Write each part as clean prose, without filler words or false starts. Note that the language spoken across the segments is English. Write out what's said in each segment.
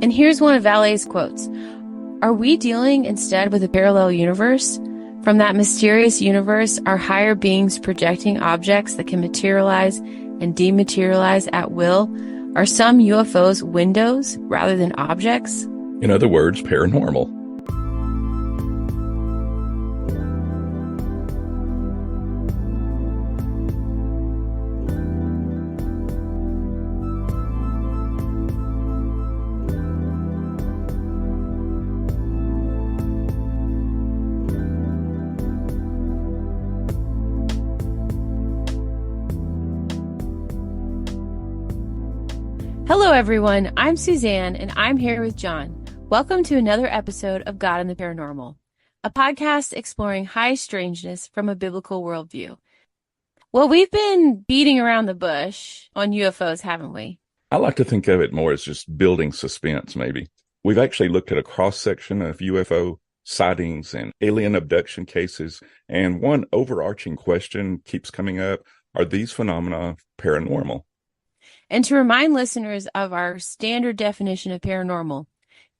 And here's one of Valet's quotes. Are we dealing instead with a parallel universe? From that mysterious universe, are higher beings projecting objects that can materialize and dematerialize at will? Are some UFOs windows rather than objects? In other words, paranormal. Hello, everyone. I'm Suzanne, and I'm here with John. Welcome to another episode of God and the Paranormal, a podcast exploring high strangeness from a biblical worldview. Well, we've been beating around the bush on UFOs, haven't we? I like to think of it more as just building suspense, maybe. We've actually looked at a cross-section of UFO sightings and alien abduction cases, and one overarching question keeps coming up: are these phenomena paranormal? And to remind listeners of our standard definition of paranormal,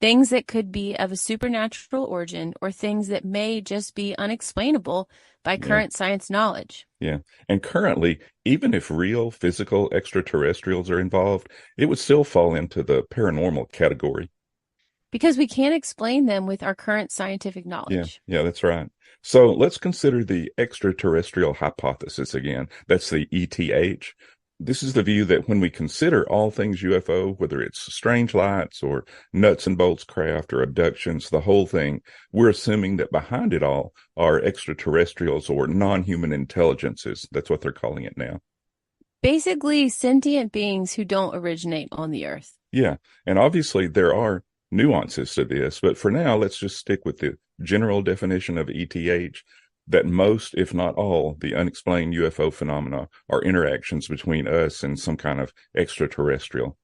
things that could be of a supernatural origin or things that may just be unexplainable by current science knowledge. Yeah. And currently, even if real physical extraterrestrials are involved, it would still fall into the paranormal category. Because we can't explain them with our current scientific knowledge. Yeah, that's right. So let's consider the extraterrestrial hypothesis again. That's the ETH. This is the view that when we consider all things UFO, whether it's strange lights or nuts and bolts craft or abductions, the whole thing, we're assuming that behind it all are extraterrestrials or non-human intelligences. That's what they're calling it now. Basically, sentient beings who don't originate on the earth. Yeah, and obviously there are nuances to this, but for now, let's just stick with the general definition of ETH. That most, if not all, the unexplained UFO phenomena are interactions between us and some kind of extraterrestrial.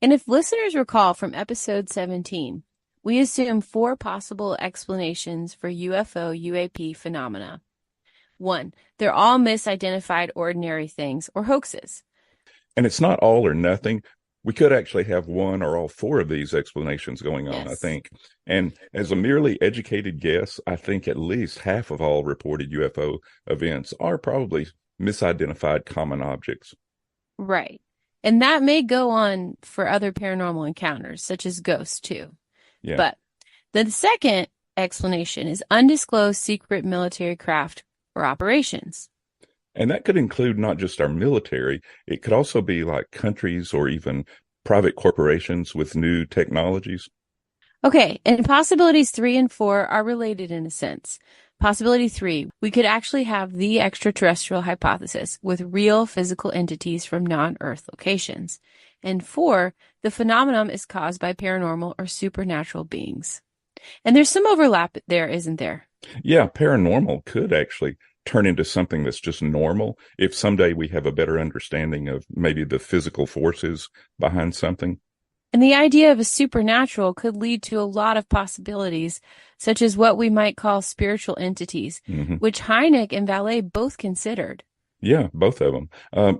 And if listeners recall from episode 17, we assume 4 possible explanations for UFO UAP phenomena. 1, they're all misidentified ordinary things or hoaxes. And it's not all or nothing. We could actually have one or all 4 of these explanations going on, I think. And as a merely educated guess, I think at least half of all reported UFO events are probably misidentified common objects. Right. And that may go on for other paranormal encounters, such as ghosts, too. Yeah. But the second explanation is undisclosed secret military craft or operations. And that could include not just our military. It could also be like countries or even private corporations with new technologies. Okay, and possibilities 3 and 4 are related in a sense. Possibility 3, we could actually have the extraterrestrial hypothesis with real physical entities from non-Earth locations. And 4, the phenomenon is caused by paranormal or supernatural beings. And there's some overlap there, isn't there? Yeah, paranormal could actually turn into something that's just normal if someday we have a better understanding of maybe the physical forces behind something. And the idea of a supernatural could lead to a lot of possibilities, such as what we might call spiritual entities, which Hynek and Valet both considered. Yeah, both of them.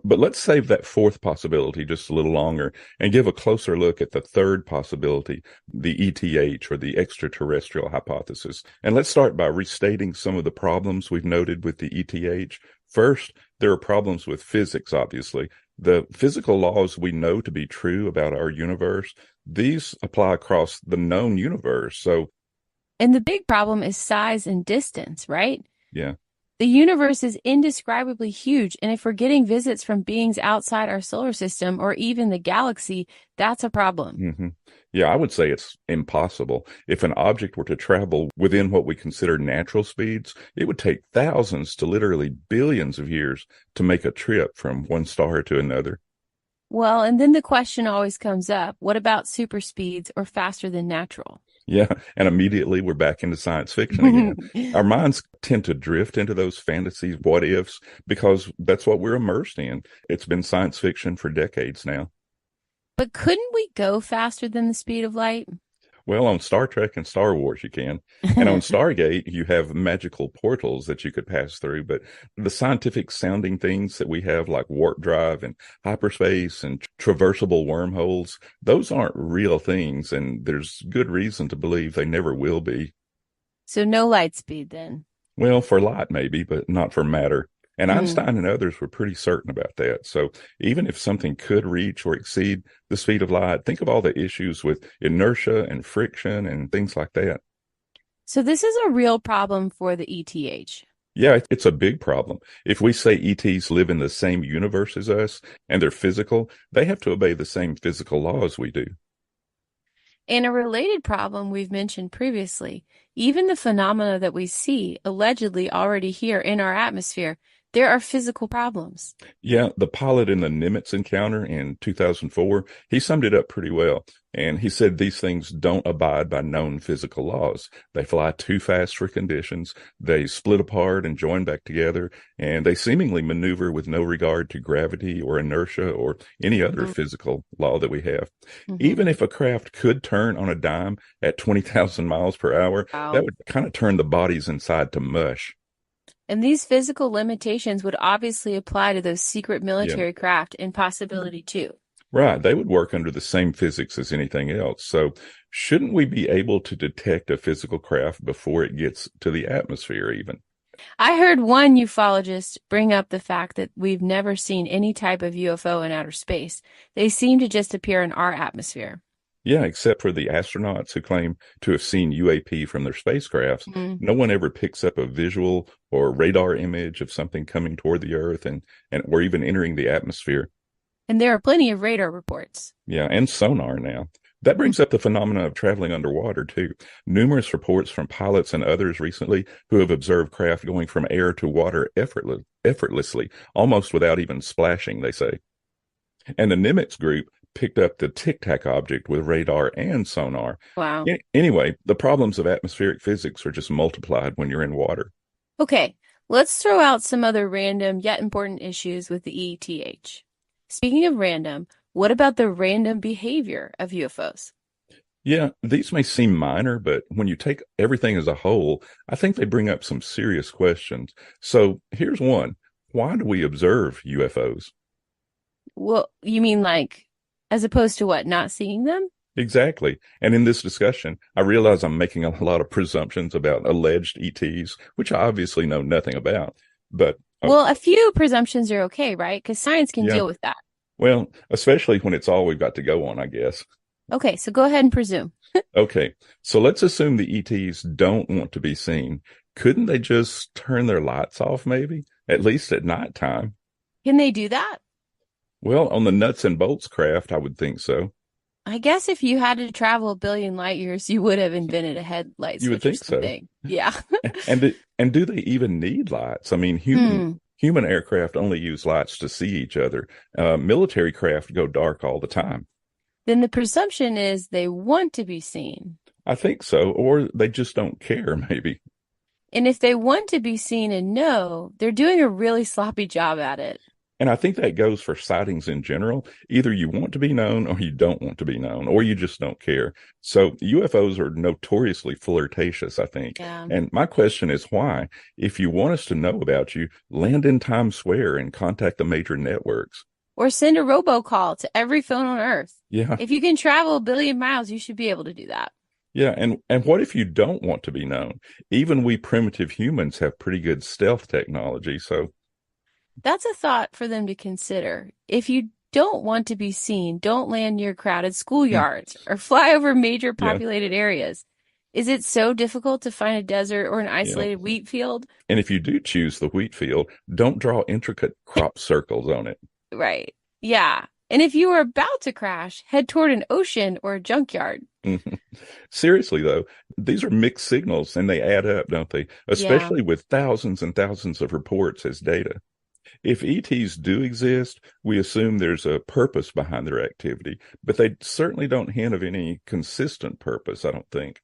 But let's save that 4th possibility just a little longer and give a closer look at the 3rd possibility, the ETH or the extraterrestrial hypothesis. And let's start by restating some of the problems we've noted with the ETH. First, there are problems with physics, obviously. The physical laws we know to be true about our universe, these apply across the known universe. And the big problem is size and distance, right? Yeah. The universe is indescribably huge, and if we're getting visits from beings outside our solar system or even the galaxy, that's a problem. Yeah, I would say it's impossible. If an object were to travel within what we consider natural speeds, it would take thousands to literally billions of years to make a trip from one star to another. Well, and then the question always comes up, what about super speeds or faster than natural? Yeah, and immediately we're back into science fiction again. Our minds tend to drift into those fantasies, what ifs, because that's what we're immersed in. It's been science fiction for decades now. But couldn't we go faster than the speed of light? Well, on Star Trek and Star Wars, you can. And on Stargate, you have magical portals that you could pass through. But the scientific sounding things that we have, like warp drive and hyperspace and traversable wormholes, those aren't real things. And there's good reason to believe they never will be. So no light speed then. Well, for light, maybe, but not for matter. And Mm. Einstein and others were pretty certain about that. So even if something could reach or exceed the speed of light, think of all the issues with inertia and friction and things like that. So this is a real problem for the ETH. Yeah, it's a big problem. If we say ETs live in the same universe as us and they're physical, they have to obey the same physical laws we do. And a related problem we've mentioned previously, even the phenomena that we see allegedly already here in our atmosphere, there are physical problems. Yeah, the pilot in the Nimitz encounter in 2004, he summed it up pretty well. And he said these things don't abide by known physical laws. They fly too fast for conditions. They split apart and join back together. And they seemingly maneuver with no regard to gravity or inertia or any other physical law that we have. Even if a craft could turn on a dime at 20,000 miles per hour, that would kind of turn the bodies inside to mush. And these physical limitations would obviously apply to those secret military craft and possibility too. Right. They would work under the same physics as anything else. So shouldn't we be able to detect a physical craft before it gets to the atmosphere even? I heard one ufologist bring up the fact that we've never seen any type of UFO in outer space. They seem to just appear in our atmosphere. Yeah, except for the astronauts who claim to have seen UAP from their spacecrafts. No one ever picks up a visual or radar image of something coming toward the Earth and or even entering the atmosphere. And there are plenty of radar reports. Yeah, and sonar now. That brings up the phenomena of traveling underwater, too. Numerous reports from pilots and others recently who have observed craft going from air to water effortlessly, almost without even splashing, they say. And the Nimitz group picked up the Tic Tac object with radar and sonar. Wow. Anyway, the problems of atmospheric physics are just multiplied when you're in water. Okay, let's throw out some other random yet important issues with the ETH. Speaking of random, what about the random behavior of UFOs? Yeah, these may seem minor, but when you take everything as a whole, I think they bring up some serious questions. So here's one. Why do we observe UFOs? Well, you mean like, as opposed to what, not seeing them? Exactly. And in this discussion, I realize I'm making a lot of presumptions about alleged ETs, which I obviously know nothing about. But well, a few presumptions are okay, right? Because science can deal with that. Well, especially when it's all we've got to go on, I guess. Okay, so go ahead and presume. Okay, so let's assume the ETs don't want to be seen. Couldn't they just turn their lights off, maybe? At least at nighttime. Can they do that? Well, on the nuts and bolts craft, I would think so. I guess if you had to travel a billion light years, you would have invented a headlight switch. You would think so. Yeah. And do they even need lights? I mean, human aircraft only use lights to see each other. Military craft go dark all the time. Then the presumption is they want to be seen. I think so. Or they just don't care, maybe. And if they want to be seen and know, they're doing a really sloppy job at it. And I think that goes for sightings in general. Either you want to be known or you don't want to be known, or you just don't care. So UFOs are notoriously flirtatious, I think. Yeah. And my question is why? If you want us to know about you, land in Times Square and contact the major networks. Or send a robocall to every phone on Earth. Yeah. If you can travel a billion miles, you should be able to do that. Yeah. And what if you don't want to be known? Even we primitive humans have pretty good stealth technology. So that's a thought for them to consider. If you don't want to be seen, don't land near crowded schoolyards or fly over major populated areas. Is it so difficult to find a desert or an isolated wheat field? And if you do choose the wheat field, don't draw intricate crop circles on it. Right. Yeah. And if you are about to crash, head toward an ocean or a junkyard. Seriously, though, these are mixed signals and they add up, don't they? Especially with thousands and thousands of reports as data. If ETs do exist, we assume there's a purpose behind their activity, but they certainly don't hint of any consistent purpose, I don't think.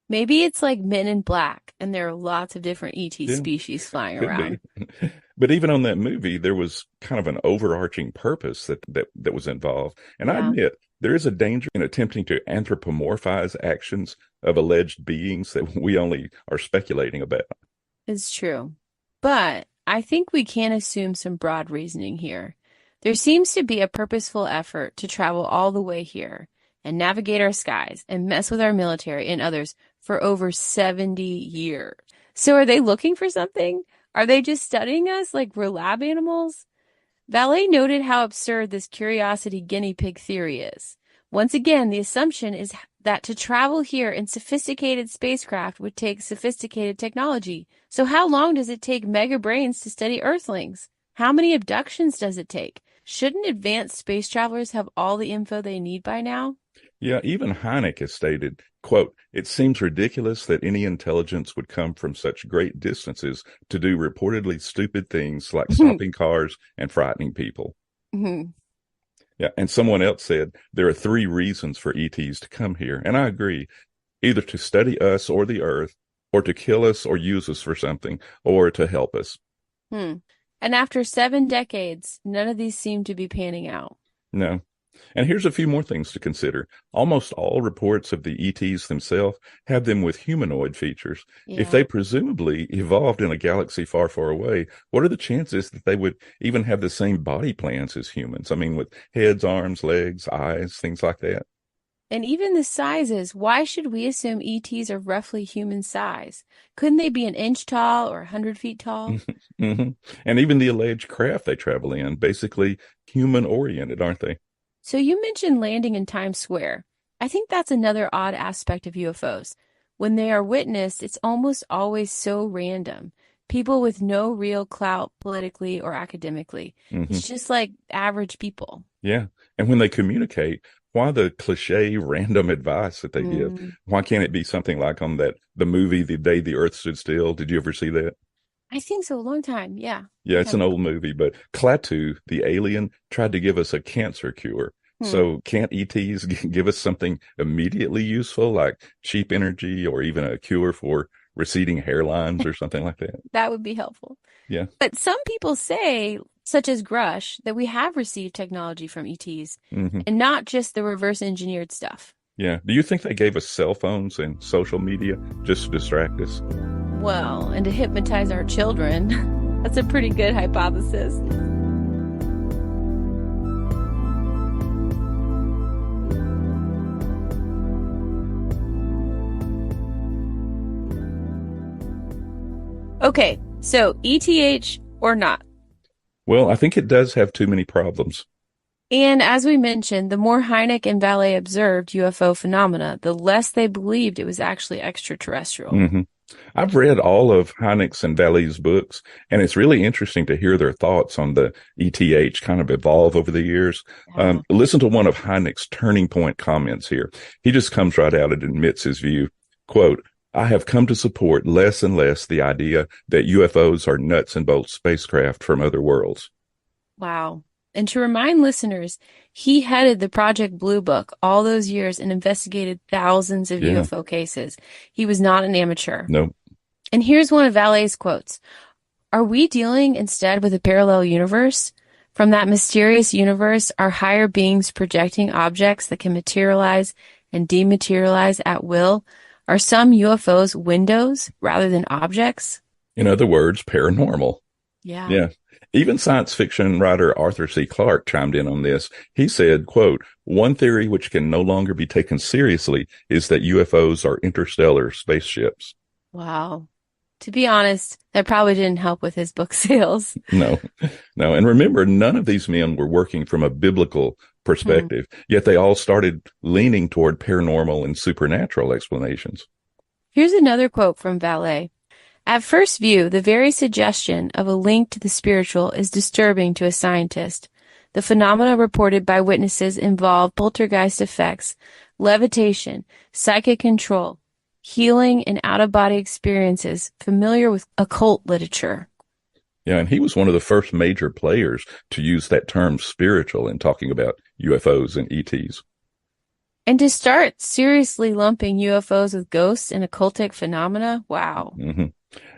Maybe it's like Men in Black, and there are lots of different ET Yeah, species flying could be. around. But even on that movie, there was kind of an overarching purpose that was involved. And I Yeah, admit there is a danger in attempting to anthropomorphize actions of alleged beings that we only are speculating about. it's true. But I think we can assume some broad reasoning here. There seems to be a purposeful effort to travel all the way here and navigate our skies and mess with our military and others for over 70 years. So are they looking for something? Are they just studying us like we're lab animals? Valet noted how absurd this curiosity guinea pig theory is. Once again, the assumption is that to travel here in sophisticated spacecraft would take sophisticated technology. So how long does it take mega brains to study Earthlings? How many abductions does it take? Shouldn't advanced space travelers have all the info they need by now? Yeah, even Hynek has stated, quote, "It seems ridiculous that any intelligence would come from such great distances to do reportedly stupid things like stopping cars and frightening people." Yeah, and someone else said there are three reasons for ETs to come here, and I agree: either to study us or the Earth, or to kill us or use us for something, or to help us. Hmm. And after 7 decades, none of these seem to be panning out. No. And here's a few more things to consider. Almost all reports of the ETs themselves have them with humanoid features. If they Yeah. presumably evolved in a galaxy far, far away, what are the chances that they would even have the same body plans as humans? I mean, with heads, arms, legs, eyes, things like that. And even the sizes, why should we assume ETs are roughly human size? Couldn't they be an inch tall or 100 feet tall? hmm And even the alleged craft they travel in, basically human oriented, aren't they? So you mentioned landing in Times Square. I think that's another odd aspect of UFOs. When they are witnessed, it's almost always so random. People with no real clout politically or academically. hmm It's just like average people. Yeah. And when they communicate, why the cliche random advice that they give? Mm, Why can't it be something like on the movie, The Day the Earth Stood Still? Did you ever see that? I think so. A long time. Yeah. Yeah, Long it's time an ago. old movie, but Klaatu, the alien, tried to give us a cancer cure. Hmm. So can't ETs give us something immediately useful, like cheap energy or even a cure for receding hairlines or something like that? That would be helpful. Yeah. But some people say, such as Grush, that we have received technology from ETs hmm and not just the reverse engineered stuff. Yeah. Do you think they gave us cell phones and social media just to distract us? Well, and to hypnotize our children. That's a pretty good hypothesis. Okay, so ETH or not. Well, I think it does have too many problems. And as we mentioned, the more Hynek and Vallée observed UFO phenomena, the less they believed it was actually extraterrestrial. hmm I've read all of Hynek's and Valley's books, and it's really interesting to hear their thoughts on the ETH kind of evolve over the years. Yeah. Listen to one of Hynek's turning point comments here. He just comes right out and admits his view. Quote, "I have come to support less and less the idea that UFOs are nuts and bolts spacecraft from other worlds." Wow. And to remind listeners, he headed the Project Blue Book all those years and investigated thousands of Yeah, UFO cases. He was not an amateur. no, And here's one of Vallée's quotes. Are we dealing instead with a parallel universe? From that mysterious universe, are higher beings projecting objects that can materialize and dematerialize at will? Are some UFOs windows rather than objects? in other words, paranormal. Yeah. Yeah. Even science fiction writer Arthur C. Clarke chimed in on this. He said, quote, "One theory which can no longer be taken seriously is that UFOs are interstellar spaceships." Wow. To be honest, that probably didn't help with his book sales. No, no. And remember, none of these men were working from a biblical Hmm. perspective, yet they all started leaning toward paranormal and supernatural explanations. Here's another quote from Vallée. At first view, the very suggestion of a link to the spiritual is disturbing to a scientist. The phenomena reported by witnesses involve poltergeist effects, levitation, psychic control, healing, and out-of-body experiences familiar with occult literature. Yeah, and he was one of the first major players to use that term spiritual in talking about UFOs and ETs. And to start seriously lumping UFOs with ghosts and occultic phenomena, wow. Mm-hmm.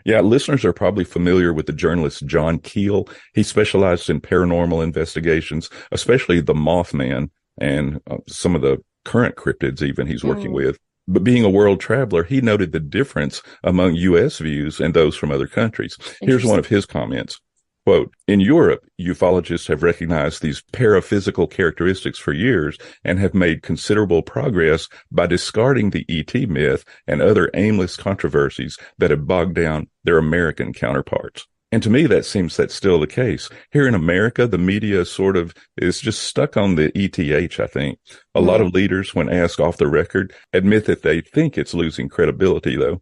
Yeah, listeners are probably familiar with the journalist John Keel. He specialized in paranormal investigations, especially the Mothman and some of the current cryptids even he's working with. But being a world traveler, he noted the difference among U.S. views and those from other countries. Here's one of his comments. Quote, in Europe, ufologists have recognized these paraphysical characteristics for years and have made considerable progress by discarding the ET myth and other aimless controversies that have bogged down their American counterparts. And to me, that seems that's still the case. Here in America, the media sort of is just stuck on the ETH, I think. A lot of leaders, when asked off the record, admit that they think it's losing credibility, though.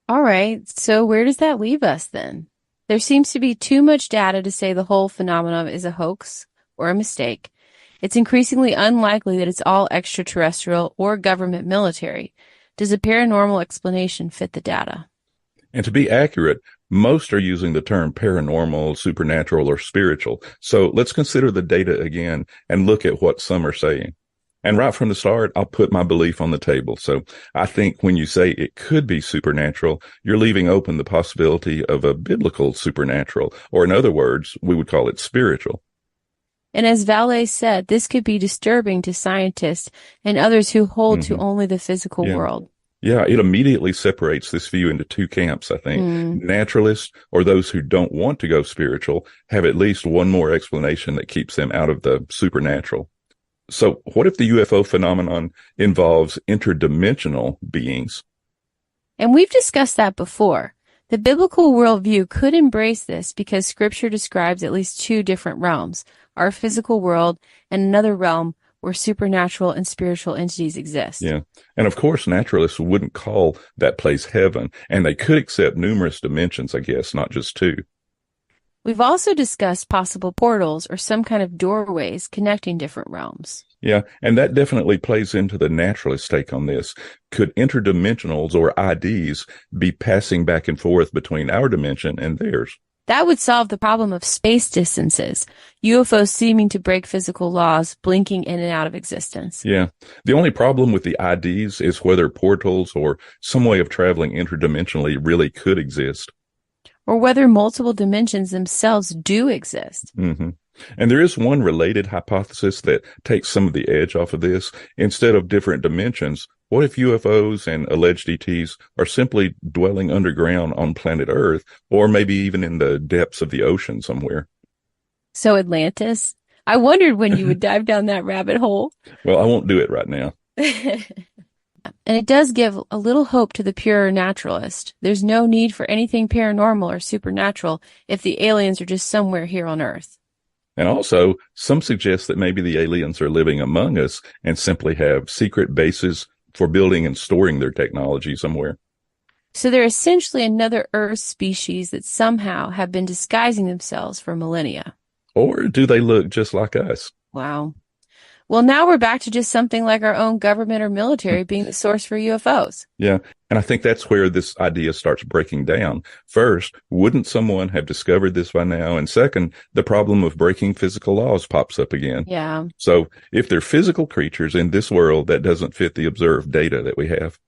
All right. So where does that leave us then? There seems to be too much data to say the whole phenomenon is a hoax or a mistake. It's increasingly unlikely that it's all extraterrestrial or government military. Does a paranormal explanation fit the data? And to be accurate, most are using the term paranormal, supernatural, or spiritual. So let's consider the data again and look at what some are saying. And right from the start, I'll put my belief on the table. So I think when you say it could be supernatural, you're leaving open the possibility of a biblical supernatural, or in other words, we would call it spiritual. And as Valet said, this could be disturbing to scientists and others who hold to only the physical world. Yeah, it immediately separates this view into two camps, I think. Naturalists, or those who don't want to go spiritual, have at least one more explanation that keeps them out of the supernatural. So what if the UFO phenomenon involves interdimensional beings? And we've discussed that before. The biblical worldview could embrace this because Scripture describes at least two different realms, our physical world and another realm where supernatural and spiritual entities exist. Yeah. And of course, naturalists wouldn't call that place heaven, and they could accept numerous dimensions, I guess, not just two. We've also discussed possible portals or some kind of doorways connecting different realms. Yeah, and that definitely plays into the naturalist take on this. Could interdimensionals or IDs be passing back and forth between our dimension and theirs? That would solve the problem of space distances, UFOs seeming to break physical laws, blinking in and out of existence. Yeah. The only problem with the IDs is whether portals or some way of traveling interdimensionally really could exist. Or whether multiple dimensions themselves do exist. And there is one related hypothesis that takes some of the edge off of this. Instead of different dimensions, what if UFOs and alleged ETs are simply dwelling underground on planet Earth, or maybe even in the depths of the ocean somewhere? So Atlantis? I wondered when you would dive down that rabbit hole. Well, I won't do it right now. And it does give a little hope to the pure naturalist. There's no need for anything paranormal or supernatural if the aliens are just somewhere here on Earth. And also, some suggest that maybe the aliens are living among us and simply have secret bases for building and storing their technology somewhere. So they're essentially another Earth species that somehow have been disguising themselves for millennia. Or do they look just like us? Wow. Well, now we're back to just something like our own government or military being the source for UFOs. Yeah. And I think that's where this idea starts breaking down. First, wouldn't someone have discovered this by now? And second, the problem of breaking physical laws pops up again. Yeah. So if they're physical creatures in this world, that doesn't fit the observed data that we have.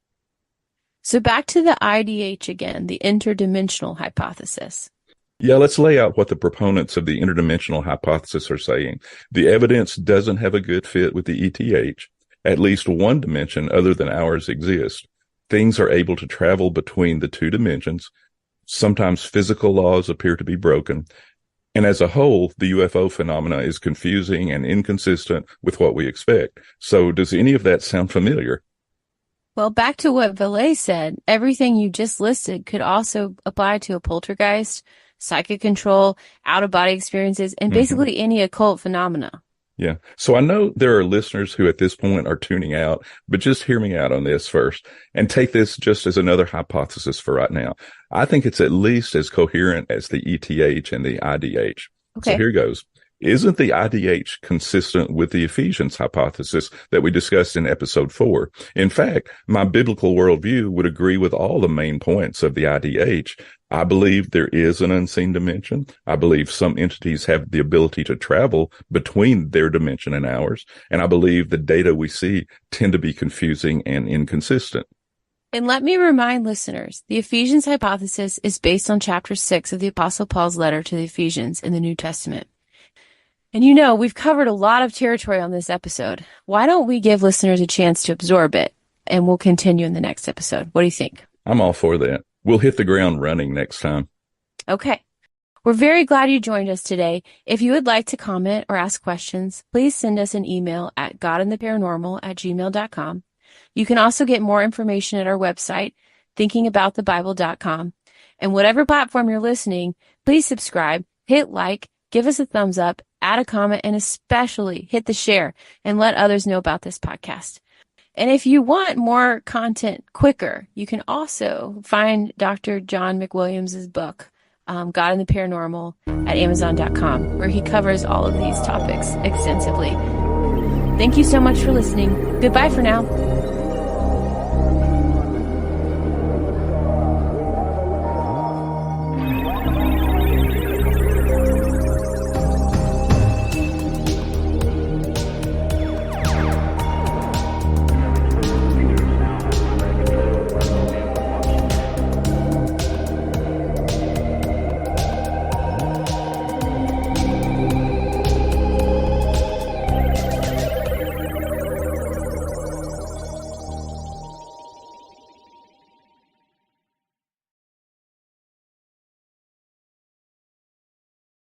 So back to the IDH again, the interdimensional hypothesis. Yeah, let's lay out what the proponents of the interdimensional hypothesis are saying. The evidence doesn't have a good fit with the ETH. At least one dimension other than ours exists. Things are able to travel between the two dimensions. Sometimes physical laws appear to be broken. And as a whole, the UFO phenomena is confusing and inconsistent with what we expect. So does any of that sound familiar? Well, back to what Valet said, everything you just listed could also apply to a poltergeist, psychic control, out-of-body experiences, and basically any occult phenomena. Yeah. So I know there are listeners who at this point are tuning out, but just hear me out on this first and take this just as another hypothesis for right now. I think it's at least as coherent as the ETH and the IDH. Okay. So here goes. Isn't the IDH consistent with the Ephesians hypothesis that we discussed in episode 4? In fact, my biblical worldview would agree with all the main points of the IDH. I believe there is an unseen dimension. I believe some entities have the ability to travel between their dimension and ours. And I believe the data we see tend to be confusing and inconsistent. And let me remind listeners, the Ephesians hypothesis is based on chapter 6 of the Apostle Paul's letter to the Ephesians in the New Testament. And you know, we've covered a lot of territory on this episode. Why don't we give listeners a chance to absorb it? And we'll continue in the next episode. What do you think? I'm all for that. We'll hit the ground running next time. Okay. We're very glad you joined us today. If you would like to comment or ask questions, please send us an email at godandtheparanormal@gmail.com. You can also get more information at our website, thinkingaboutthebible.com. And whatever platform you're listening, please subscribe, hit like, give us a thumbs up, add a comment, and especially hit the share and let others know about this podcast. And if you want more content quicker, you can also find Dr. John McWilliams' book, God and the Paranormal, at Amazon.com, where he covers all of these topics extensively. Thank you so much for listening. Goodbye for now.